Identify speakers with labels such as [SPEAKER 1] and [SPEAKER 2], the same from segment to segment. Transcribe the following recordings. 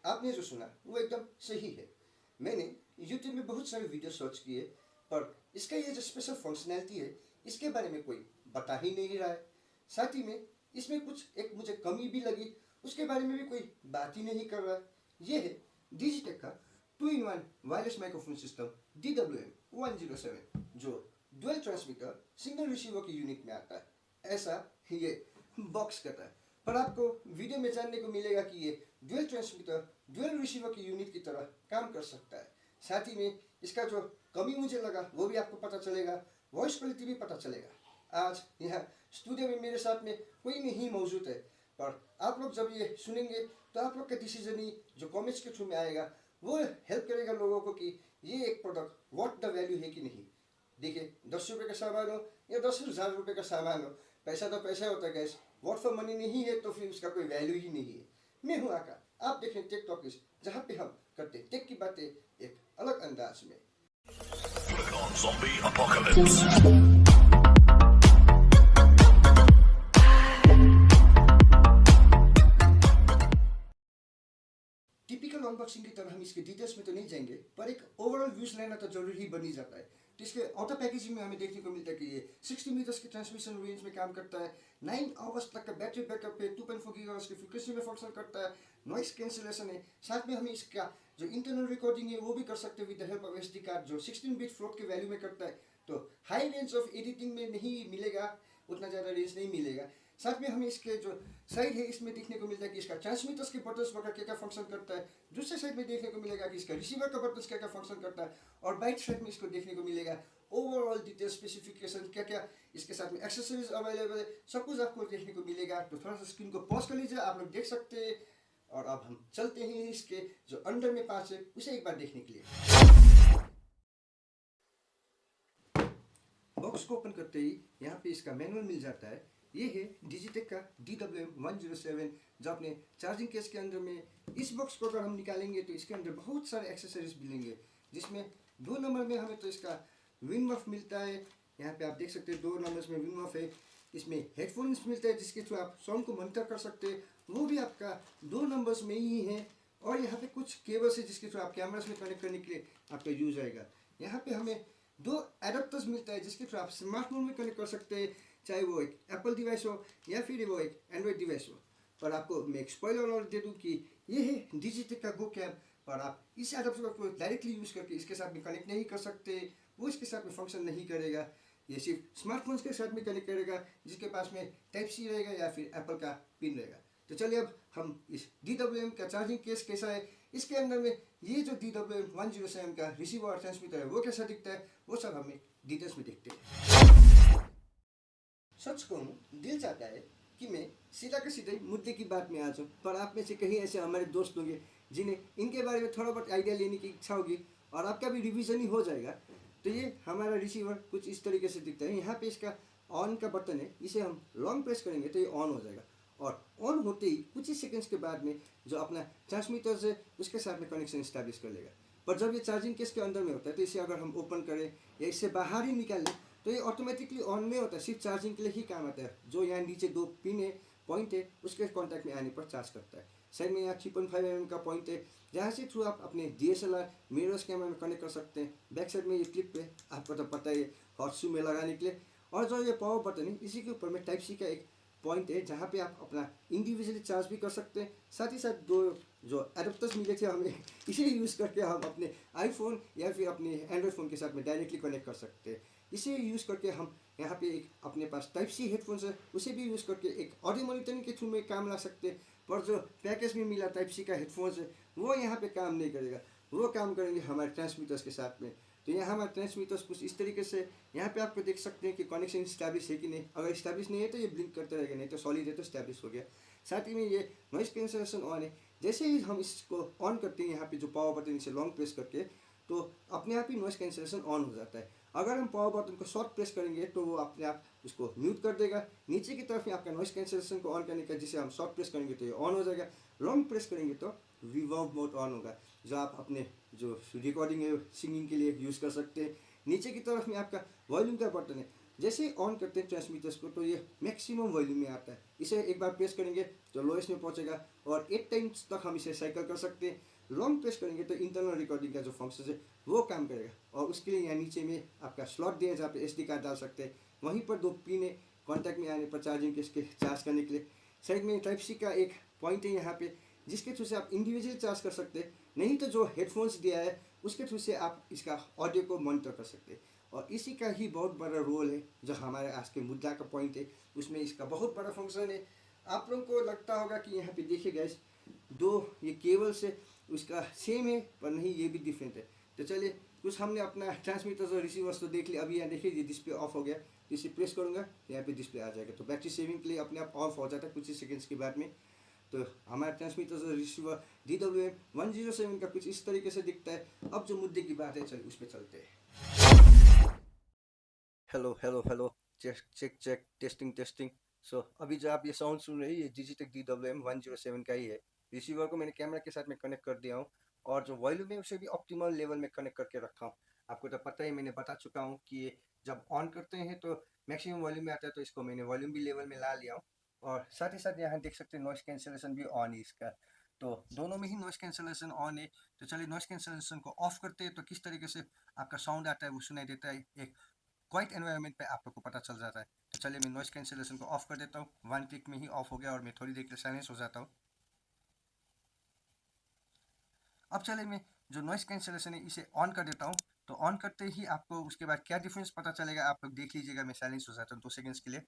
[SPEAKER 1] आपने जो सुना वो एकदम सही है। मैंने YouTube में बहुत सारे वीडियो सर्च किए, पर इसका ये जो स्पेशल फंक्शनैलिटी है इसके बारे में कोई बता ही नहीं रहा है। साथ ही में इसमें कुछ एक मुझे कमी भी लगी, उसके बारे में भी कोई बात ही नहीं कर रहा है। ये है डिजिटेक का 2-in-1 wireless microphone system DWM-107, जो डुअल ट्रांसमीटर सिंगल रिसीवर की यूनिट में आता है। ऐसा ये बॉक्स कहता है, पर आपको वीडियो में जानने को मिलेगा कि ये डुअल ट्रांसमीटर डुअल रिसीवर की यूनिट की तरह काम कर सकता है। साथ ही में इसका जो कमी मुझे लगा वो भी आपको पता चलेगा, वॉइस क्वालिटी भी पता चलेगा। आज यहाँ स्टूडियो में मेरे साथ में कोई नहीं मौजूद है, पर आप लोग जब ये सुनेंगे तो आप लोग का डिसीजन ही जो कमेंट्स के थ्रू में आएगा वो हेल्प करेगा लोगों को कि ये एक प्रोडक्ट व्हाट द वैल्यू है कि नहीं। देखिए, 10 रुपये का सामान हो या 10,000 रुपये का सामान हो, पैसा तो पैसा होता है गैस। व्हाट फॉर मनी नहीं है तो फिर उसका कोई वैल्यू ही नहीं है। मैं हूँ आका, आप देख रहे हैं टेक टॉकीज, जहाँ पे हम करते टेक की बातें एक अलग अंदाज में। टिपिकल अनबॉक्सिंग की तरह हम इसके डिटेल्स में तो नहीं जाएंगे, पर एक ओवरऑल व्यूज लेना तो जरूरी ही बन ही जाता है। तो इसके ऑटो पैकेजिंग में हमें देखने को मिलता है कि ये 60 मीटर्स की ट्रांसमिशन रेंज में काम करता है, 9 आवर्स तक का बैटरी बैकअप है, 2.4 गीगाहर्ट्ज की फ्रीक्वेंसी में फंक्शन करता है, नॉइस कैंसिलेशन है। साथ में हमें इसका जो इंटरनल रिकॉर्डिंग है वो भी कर सकते हैं with the help of SD card, जो 16 बिट फ्लोट के वैल्यू में करता है। तो हाई रेंज ऑफ एडिटिंग में नहीं मिलेगा, उतना ज़्यादा रेंज नहीं मिलेगा। साथ में हमें इसके जो साइड है इसमें देखने को मिलता है कि इसका ट्रांसमीटर्स के बटन्स वगैरह क्या क्या फंक्शन करता है। दूसरे साइड में देखने को मिलेगा कि इसका रिसीवर का बटन्स क्या क्या फंक्शन करता है, और बाइट साइड में इसको देखने को मिलेगा ओवरऑल डिटेल स्पेसिफिकेशन, क्या क्या इसके साथ में एक्सेसरीज अवेलेबल है, सब कुछ आपको देखने को मिलेगा। तो थोड़ा सा स्क्रीन को पॉज कर लीजिए, आप लोग देख सकते हैं। और अब हम चलते हैं इसके जो अंदर में पार्ट्स है उसे एक बार देखने के लिए। बॉक्स को ओपन करते ही यहाँ पे इसका मैनुअल मिल जाता है। ये है डिजिटेक का DWM-107, जो अपने चार्जिंग केस के अंदर में। इस बॉक्स को अगर हम निकालेंगे तो इसके अंदर बहुत सारे एक्सेसरीज मिलेंगे, जिसमें 2 नंबर में हमें तो इसका विंड मफ मिलता है। यहाँ पे आप देख सकते हैं 2 नंबर्स में विंड मफ है। इसमें हेडफोन्स मिलता है जिसके थ्रू आप साउंड को मॉनिटर कर सकते हैं, वो भी आपका 2 नंबर्स में ही है। और यहाँ पे कुछ केबल्स है जिसके थ्रू आप कैमरास में कनेक्ट करने के लिए आपका यूज आएगा। यहाँ पे हमें 2 एडाप्टर्स मिलता है जिसके थ्रू आप स्मार्टफोन में कनेक्ट कर सकते हैं, चाहे वो एक एप्पल डिवाइस हो या फिर वो एक एंड्रॉयड डिवाइस हो। पर आपको मैं एक स्पॉइलर और दे दूँ कि ये है डिजिटेक का गो कैम, पर आप इस एडाप्टर को डायरेक्टली यूज़ करके इसके साथ में कनेक्ट नहीं कर सकते, वो इसके साथ में फंक्शन नहीं करेगा। ये सिर्फ स्मार्टफोन्स के साथ में कनेक्ट करेगा जिसके पास में टाइप सी रहेगा या फिर एप्पल का पिन रहेगा। तो चलिए अब हम इस DWM का चार्जिंग केस कैसा है, इसके अंदर में ये जो DWM-107 का रिसीवर और ट्रांसमीटर है वो कैसा दिखता है, वो सब हमें डिटेल्स में देखते हैं। सच कहूँ, दिल चाहता है कि मैं सीधा के सीधे मुद्दे की बात में आ जाऊँ, पर आप में से कहीं ऐसे हमारे दोस्त होंगे जिन्हें इनके बारे में थोड़ा बहुत आइडिया लेने की इच्छा होगी, और आपका भी रिवीजन ही हो जाएगा। तो ये हमारा रिसीवर कुछ इस तरीके से दिखता है। यहाँ पे इसका ऑन का बटन है, इसे हम लॉन्ग प्रेस करेंगे तो ये ऑन हो जाएगा, और ऑन होते ही कुछ ही सेकंड्स के बाद में जो अपना ट्रांसमीटर है उसके साथ में कनेक्शन स्टैब्लिश कर लेगा। पर जब ये चार्जिंग केस के अंदर में होता है तो इसे अगर हम ओपन करें या इससे बाहर ही निकाल लें तो ये ऑटोमेटिकली ऑन में होता है, सिर्फ चार्जिंग के लिए ही काम आता है। जो यहाँ नीचे 2 पिन है, पॉइंट है, उसके कॉन्टैक्ट में आने पर चार्ज करता है। साइड में यहाँ 3.5 mm का पॉइंट है, जहाँ से थ्रू आप अपने DSLR मिरर्स कैमरा में कनेक्ट कर सकते हैं। बैक साइड में ये क्लिप है, आपको तो पता है, हॉट शू में लगाने के लिए। और जो ये पावर बटन है, इसी के ऊपर में टाइप सी का एक पॉइंट है जहाँ पे आप अपना इंडिविजुअली चार्ज भी कर सकते हैं। साथ ही साथ 2 जो एडाप्टर्स मिले थे हमें, इसे यूज़ करके हम अपने आईफोन या फिर अपने एंड्रॉयड फ़ोन के साथ में डायरेक्टली कनेक्ट कर सकते हैं। इसे यूज़ करके हम यहाँ पे एक अपने पास टाइप सी हेडफोन्स है, उसे भी यूज़ करके एक ऑडियो मॉनिटरिंग के थ्रू में काम ला सकते हैं। पर जो पैकेज में मिला टाइप सी का हेडफोन्स है वो यहाँ पे काम नहीं करेगा, वो काम करेंगे हमारे ट्रांसमीटर्स के साथ में। तो यहाँ हमारे ट्रांसमीटर्स कुछ इस तरीके से, यहाँ पे आपको देख सकते हैं कि कनेक्शन स्टैब्लिश है कि नहीं। अगर स्टैब्लिश नहीं है तो ये ब्लिंक करते रहेगा, नहीं तो सॉलिड है तो स्टैब्लिश हो गया। साथ ही में ये नॉइस कैंसलेशन ऑन है। जैसे ही हम इसको ऑन करते हैं, यहाँ पे जो पावर बटन इसे लॉन्ग प्रेस करके, तो अपने आप ही नॉइस कैंसलेशन ऑन हो जाता है। अगर हम पावर बटन को शॉर्ट प्रेस करेंगे तो वो अपने आप उसको म्यूट कर देगा। नीचे की तरफ में आपका नॉइस कैंसलेशन को ऑन करने का, जिसे हम शॉर्ट प्रेस करेंगे तो ये ऑन हो जाएगा। लॉन्ग प्रेस करेंगे तो रिवर्ब मोड ऑन होगा, जो आप अपने जो रिकॉर्डिंग है सिंगिंग के लिए यूज़ कर सकते हैं। नीचे की तरफ में आपका वॉल्यूम का बटन है, जैसे ऑन करते हैं ट्रांसमीटर्स को तो ये मैक्सिमम वॉल्यूम में आता है। इसे एक बार प्रेस करेंगे तो लोएस्ट में पहुंचेगा और 8 टाइम्स तक हम इसे साइकिल कर सकते हैं। लॉन्ग प्रेस करेंगे तो इंटरनल रिकॉर्डिंग का जो फंक्शन है वो काम करेगा। और उसके लिए यहाँ नीचे में आपका स्लॉट दिया है जहाँ पे SD कार्ड डाल सकते हैं। वहीं पर 2 पिन है कॉन्टैक्ट में आने पर चार्जिंग के इसके चार्ज करने के लिए। साइड में टाइप सी का एक पॉइंट है यहाँ पे जिसके थ्रू से आप इंडिविजुअली चार्ज कर सकते हैं। नहीं तो जो हेडफोन्स दिया है उसके थ्रू से आप इसका ऑडियो को मॉनिटर कर सकते हैं। और इसी का ही बहुत बड़ा रोल है जो हमारे आज के मुद्दा का पॉइंट है, उसमें इसका बहुत बड़ा फंक्शन है। आप लोगों को लगता होगा कि यहाँ पे देखिए गाइस, दो ये केबल्स है उसका सेम है पर नहीं, ये भी डिफरेंट है। तो चलिए कुछ हमने अपना ट्रांसमीटर्स और रिसीवर्स तो देख लिया। अभी यहाँ देखिए ये डिस्प्ले ऑफ हो गया, तो इसे प्रेस करूँगा तो यहाँ पे डिस्प्ले आ जाएगा। तो बैटरी सेविंग के लिए अपने आप ऑफ हो जाता है कुछ ही सेकेंड्स के बाद में। तो हमारा ट्रांसमीटर्स और रिसीवर DWM-107 का कुछ इस तरीके से दिखता है। अब जो मुद्दे की बात है चलिए उस पर चलते हैं। Hello hello hello, check check check, testing testing. So अभी जो आप ये साउंड सुन रहे हैं ये डिजिटेक DWM-107 का ही है। रिसीवर को मैंने कैमरा के साथ में कनेक्ट कर दिया हूँ और जो वॉल्यूम है उसे भी ऑप्टिमल लेवल में कनेक्ट करके रखा हूँ। आपको तो पता ही, मैंने बता चुका हूँ कि ये जब ऑन करते हैं तो मैक्सिमम वॉल्यूम में आता है, तो इसको मैंने वॉल्यूम भी लेवल में ला लिया हूँ। और साथ ही साथ यहाँ देख सकते हैं नॉइस कैंसिलेशन भी ऑन है इसका, तो दोनों में ही नॉइस कैंसिलेशन ऑन है। तो चलिए नॉइस कैंसिलेशन को ऑफ करते हैं तो किस तरीके से आपका साउंड आता है वो सुनाई देता है। एक क्वाइट एनवायरनमेंट पे आप लोग को पता चल जाता है। तो चलिए मैं नॉइस कैंसिलेशन को ऑफ कर देता हूँ। 1 क्लिक में ही ऑफ हो गया और मैं थोड़ी देर के लिए साइलेंस हो जाता हूँ। अब चलिए मैं जो नॉइस कैंसिलेशन है इसे ऑन कर देता हूँ। तो ऑन करते ही आपको उसके बाद क्या डिफरेंस पता चलेगा आप लोग देख लीजिएगा। मैं साइलेंस हो जाता हूँ 2 सेकेंड्स के लिए।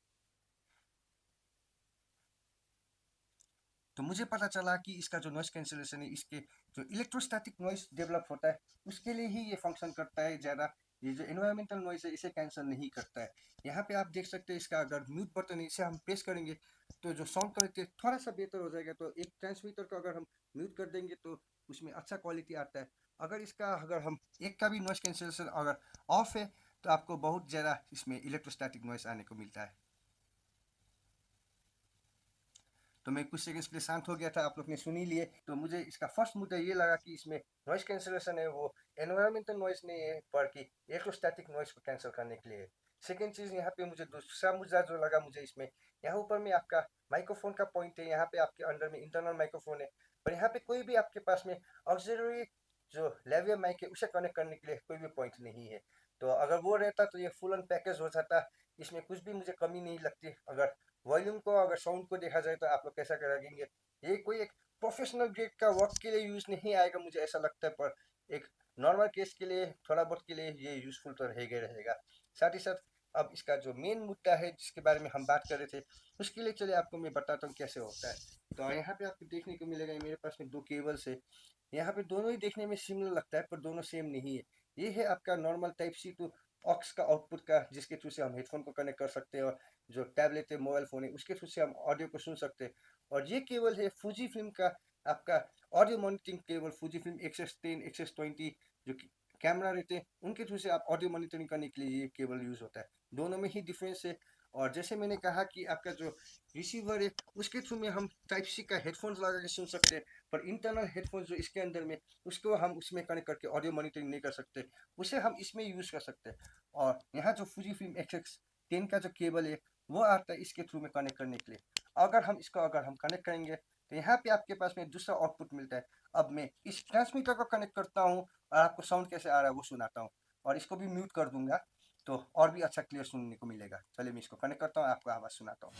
[SPEAKER 1] तो मुझे पता चला कि इसका जो नॉइस कैंसिलेशन है इसके जो इलेक्ट्रोस्टैटिक नॉइस डेवलप होता है उसके लिए ही ये फंक्शन करता है ज़्यादा। ये जो एनवायरमेंटल नॉइस है इसे कैंसिल नहीं करता है। यहाँ पे आप देख सकते हैं इसका अगर म्यूट बटन है इसे हम प्रेस करेंगे तो जो साउंड क्वालिटी थोड़ा सा बेहतर हो जाएगा। तो एक ट्रांसमीटर को अगर हम म्यूट कर देंगे तो उसमें अच्छा क्वालिटी आता है। अगर हम एक का भी नॉइस कैंसिलेशन अगर ऑफ है तो आपको बहुत ज़्यादा इसमें इलेक्ट्रोस्टैटिक नॉइस आने को मिलता है। तो मैं कुछ सेकंड्स के लिए शांत हो गया था, आप लोग ने सुन ही लिए। तो मुझे इसका फर्स्ट मुद्दा ये लगा कि इसमें नॉइस कैंसिलेशन है वो एनवायरमेंटल नॉइस नहीं है बल्कि इलेक्ट्रोस्टैटिक नॉइस को कैंसिल करने के लिए। सेकंड चीज़ यहाँ पे मुझे दूसरा मुद्दा जो लगा मुझे इसमें, यहाँ ऊपर में आपका माइक्रोफोन का पॉइंट है, यहाँ पे आपके अंडर में इंटरनल माइक्रोफोन है, पर यहाँ पे कोई भी आपके पास में ऑक्सिलरी जो लेवियर माइक है उसे कनेक्ट करने के लिए कोई भी पॉइंट नहीं है। तो अगर वो रहता तो ये फुल एंड पैकेज हो जाता, इसमें कुछ भी मुझे कमी नहीं लगती। अगर वॉल्यूम को अगर साउंड को देखा जाए तो आप लोग कैसा करेंगे, ये कोई एक प्रोफेशनल ग्रेड का वर्क के लिए यूज़ नहीं आएगा मुझे ऐसा लगता है, पर एक नॉर्मल केस के लिए थोड़ा बहुत के लिए ये यूज़फुल तो रहेगा रहेगा। साथ ही साथ अब इसका जो मेन मुद्दा है जिसके बारे में हम बात कर रहे थे उसके लिए चलिए आपको मैं बताता हूँ कैसे होता है। तो यहाँ पे आपको देखने को मिलेगा मेरे पास में 2 केबल्स है। यहाँ पे दोनों ही देखने में सिमिलर लगता है पर दोनों सेम नहीं है। ये है आपका normal type C to aux का आउटपुट का जिसके थ्रू से हम हेडफोन को कनेक्ट कर सकते हैं और जो टैबलेट है मोबाइल फ़ोन है उसके थ्रू से हम ऑडियो को सुन सकते हैं। और ये केबल है फूजी फिल्म का आपका audio monitoring cable, Fuji film XS10 XS20 जो कैमरा रहते हैं उनके थ्रू से आप ऑडियो मॉनिटरिंग करने के लिए ये केबल यूज़ होता है। दोनों में ही डिफरेंस है। और जैसे मैंने कहा कि आपका जो रिसीवर है उसके थ्रू में हम टाइप सी का हेडफोन्स लगा के सुन सकते हैं, पर इंटरनल हेडफोन्स जो इसके अंदर में उसको हम उसमें कनेक्ट करके ऑडियो मॉनिटरिंग नहीं कर सकते, उसे हम इसमें यूज़ कर सकते हैं। और यहाँ जो फूजी फिल्म XS10 का जो केबल है वो आता है इसके थ्रू में कनेक्ट करने के लिए। अगर हम कनेक्ट करेंगे तो यहाँ पे आपके पास में दूसरा आउटपुट मिलता है। अब मैं इस ट्रांसमीटर को कनेक्ट करता हूँ और आपको साउंड कैसे आ रहा है वो सुनाता हूँ और इसको भी म्यूट कर दूंगा तो और भी अच्छा क्लियर सुनने को मिलेगा। चलिए मैं इसको कनेक्ट करता हूँ, आपको आवाज़ सुनाता हूँ।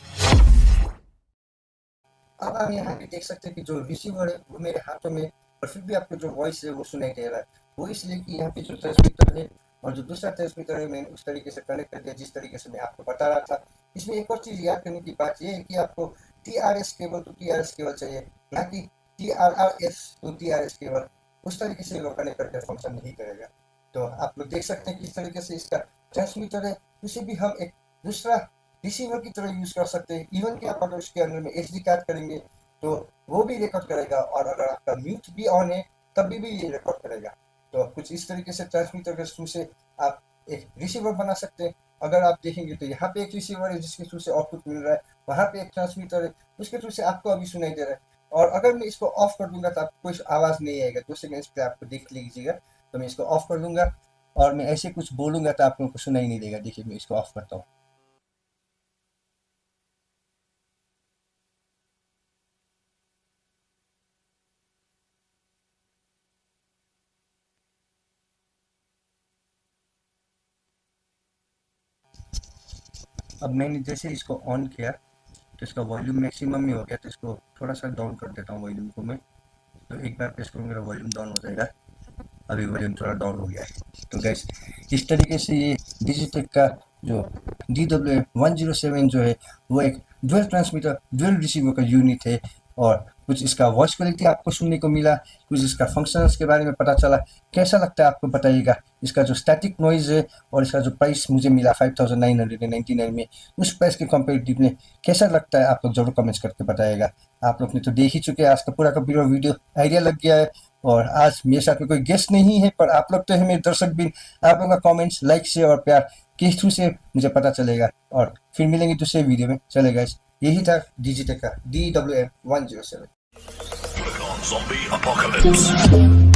[SPEAKER 1] अब आप यहाँ पे देख सकते हैं कि जो रिसीवर है वो मेरे हाथों में, और फिर भी आपको जो वॉइस है वो सुनाई दे रहा है। वो इसलिए कि यहाँ पे जो ट्रांसमीटर है और जो दूसरा ट्रांसमीटर है मैंने उस तरीके से कनेक्ट कर दिया जिस तरीके से मैं आपको बता रहा था। इसमें एक और चीज़ याद करने की बात यह है कि आपको TRS केबल तो TRS केबल चाहिए, ना कि TRRS तो TRS केबल। उस तरीके से लोग कनेक्ट करके फंक्शन नहीं करेगा। तो आप लोग देख सकते हैं किस तरीके से इसका ट्रांसमीटर है उसे भी हम एक दूसरा रिसीवर की तरह यूज़ कर सकते हैं। इवन कि आप अगर उसके अंदर में SD कार्ड करेंगे तो वो भी रिकॉर्ड करेगा, और अगर आपका म्यूट भी ऑन है तब भी ये रिकॉर्ड करेगा। तो कुछ इस तरीके से ट्रांसमीटर के थ्रू से आप एक रिसीवर बना सकते हैं। अगर आप देखेंगे तो यहाँ पे एक रिसीवर है जिसके थ्रू से आउटपुट मिल रहा है, वहाँ पे एक ट्रांसमीटर है उसके थ्रू से आपको अभी सुनाई दे रहा है। और अगर मैं इसको ऑफ कर दूंगा तो आपको कोई आवाज़ नहीं आएगा। 2 सेकेंड्स पे आपको देख लीजिएगा। तो मैं इसको ऑफ कर दूंगा और मैं ऐसे कुछ बोलूँगा तो आप लोगों को सुनाई नहीं देगा। देखिए मैं इसको ऑफ करता हूँ। अब मैंने जैसे इसको ऑन किया तो इसका वॉल्यूम मैक्सिमम में हो गया, तो इसको थोड़ा सा डाउन कर देता हूँ वॉल्यूम को मैं। तो एक बार प्रेस करूँगा वॉल्यूम डाउन हो जाएगा। अभी वॉल्यूम थोड़ा डाउन हो गया है। तो गैस इस तरीके से ये डिजिटेक का जो DWM-107 जो है वो एक डुअल ट्रांसमीटर डुअल रिसीवर का यूनिट है। और कुछ इसका वॉइस क्वालिटी आपको सुनने को मिला, कुछ इसका फंक्शंस के बारे में पता चला। कैसा लगता है आपको बताइएगा। इसका जो स्टैटिक नॉइज़ है और इसका जो प्राइस मुझे मिला 5999 में, उस प्राइस के कंपेरेटिव में कैसा लगता है आप लोग जरूर कमेंट्स करके बताइएगा। आप लोग ने तो देख ही चुके हैं, आज का पूरा का पूरा वीडियो आइडिया लग गया है। और आज मेरे साथ में कोई गेस्ट नहीं है, पर आप लोग तो है मेरे दर्शक भी। आप लोगों का कमेंट्स, लाइक से और प्यार के थ्रू से मुझे पता चलेगा। और फिर मिलेंगे दूसरे वीडियो में। चलेगा, यही था डिजिटेक का DWM-107।
[SPEAKER 2] Zombie Apocalypse.